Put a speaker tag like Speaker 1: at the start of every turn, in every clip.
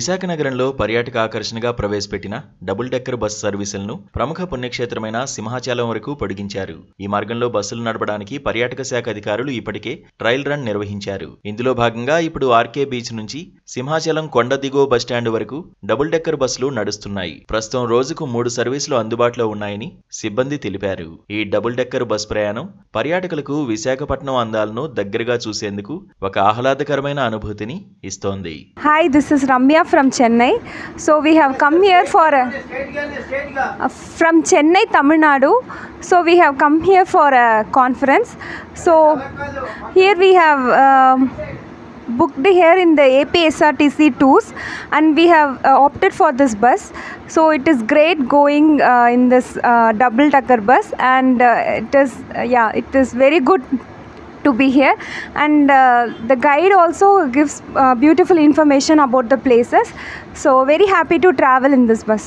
Speaker 1: విశాఖ నగరంలో పర్యాటక ఆకర్షణగా ప్రవేశపెట్టిన డబుల్ డెక్కర్ బస్ సర్వీసులను ప్రముఖ పుణ్యక్షేత్రమైన సింహాచలం వరకు పొడిగించారు. ఈ మార్గంలో బస్సులు నడపడానికి పర్యాటక శాఖ అధికారులు ఇప్పటికే ట్రయల్ రన్ నిర్వహించారు. ఇందులో భాగంగా ఇప్పుడు ఆర్కే బీచ్ నుంచి సింహాచలం కొండ దిగువ బస్టాండ్ వరకు డబుల్ డెక్కర్ బస్సులు నడుస్తున్నాయి. ప్రస్తుతం రోజుకు 3 సర్వీసులు అందుబాటులో ఉన్నాయని సిబ్బంది తెలిపారు. ఈ డబుల్ డెక్కర్ బస్ ప్రయాణం పర్యాటకులకు విశాఖపట్నం అందాలను దగ్గరగా చూసేందుకు ఒక ఆహ్లాదకరమైన అనుభూతిని ఇస్తోంది.
Speaker 2: Hi, this is Ramya from Chennai. So we have come here for from Chennai, Tamil Nadu. So we have come here for a conference. So here we have booked here in the APSRTC tours, and we have opted for this bus. So it is great going in this double decker bus, and it is very good to be here, and the guide also gives beautiful information about the places. So very happy to travel in this bus.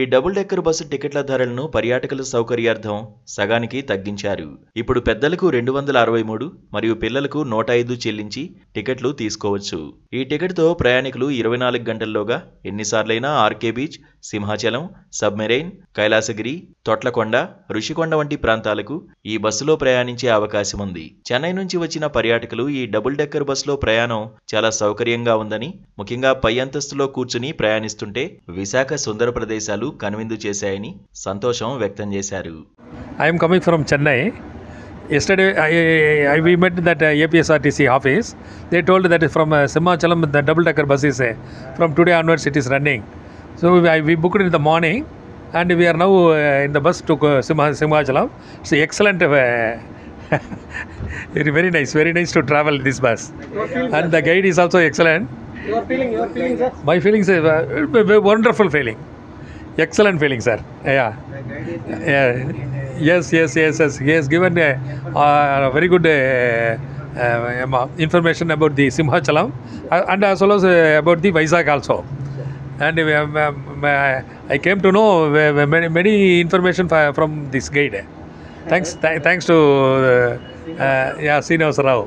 Speaker 1: ఈ double decker bus టికెట్ల ధరలను పర్యాటకుల సౌకర్యార్థం సగానికి తగ్గించారు. ఇప్పుడు పెద్దలకు 263 మరియు పిల్లలకు 105 చెల్లించి టికెట్లు తీసుకోవచ్చు. ఈ టికెట్తో ప్రయాణికులు 24 గంటల్లోగా ఎన్నిసార్లైనా RK beach, Simhachalam, submarine, Kailasagiri, Thotlakonda, Rushikonda వంటి ప్రాంతాలకు ఈ బస్సులో ప్రయాణించే అవకాశం ఉంది. చెన్నై నుంచి వచ్చిన పర్యాటకులు ఈ డబుల్ డెక్కర్ బస్సులో ప్రయాణం చాలా సౌకర్యంగా ఉందని, ముఖ్యంగా పై అంతస్తులో కూర్చుని ప్రయాణిస్తుంటే విశాఖ సుందర ప్రదేశాలు కనువిందు చేశాయని సంతోషం వ్యక్తం చేశారు.
Speaker 3: I am coming from Chennai. Yesterday we met that APSRTC office. They told that from Simhachalam the double decker bus is from today onwards it is running. So we booked in the morning, and we are now in the bus to Simhachalam. It's excellent. Very nice to travel this bus. And the guide is also excellent.
Speaker 4: Your feeling, sir?
Speaker 3: My feelings is wonderful feeling. Excellent feeling, sir. Yes. He has given a very good information about the Simhachalam and as well as about the Vizag also. And I came to know many information from this guide. Thanks to Srinivasa Rao.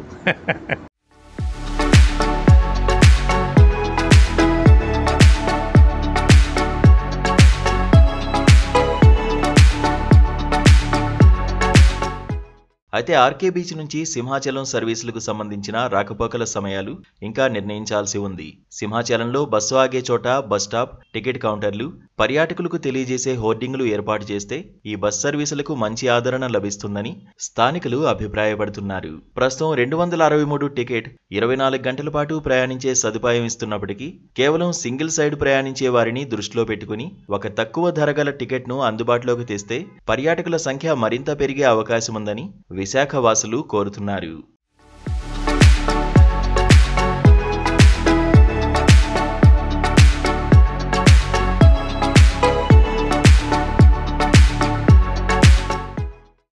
Speaker 1: అయితే RK beach నుంచి సింహాచలం సర్వీసులకు సంబంధించిన రాకపోకల సమయాలు ఇంకా నిర్ణయించాల్సి ఉంది. సింహాచలంలో bus ఆగే చోట bus stop, ticket కౌంటర్లు, పర్యాటకులకు తెలియజేసే హోర్డింగులు ఏర్పాటు చేస్తే ఈ బస్ సర్వీసులకు మంచి ఆదరణ లభిస్తుందని స్థానికులు అభిప్రాయపడుతున్నారు. ప్రస్తుతం 263 టికెట్ 24 గంటల పాటు ప్రయాణించే సదుపాయం ఇస్తున్నప్పటికీ కేవలం సింగిల్ సైడ్ ప్రయాణించే వారిని దృష్టిలో పెట్టుకుని ఒక తక్కువ ధర గల టికెట్ను అందుబాటులోకి తెస్తే పర్యాటకుల సంఖ్య మరింత పెరిగే అవకాశం ఉందని విశాఖ వాసులు కోరుతున్నారు.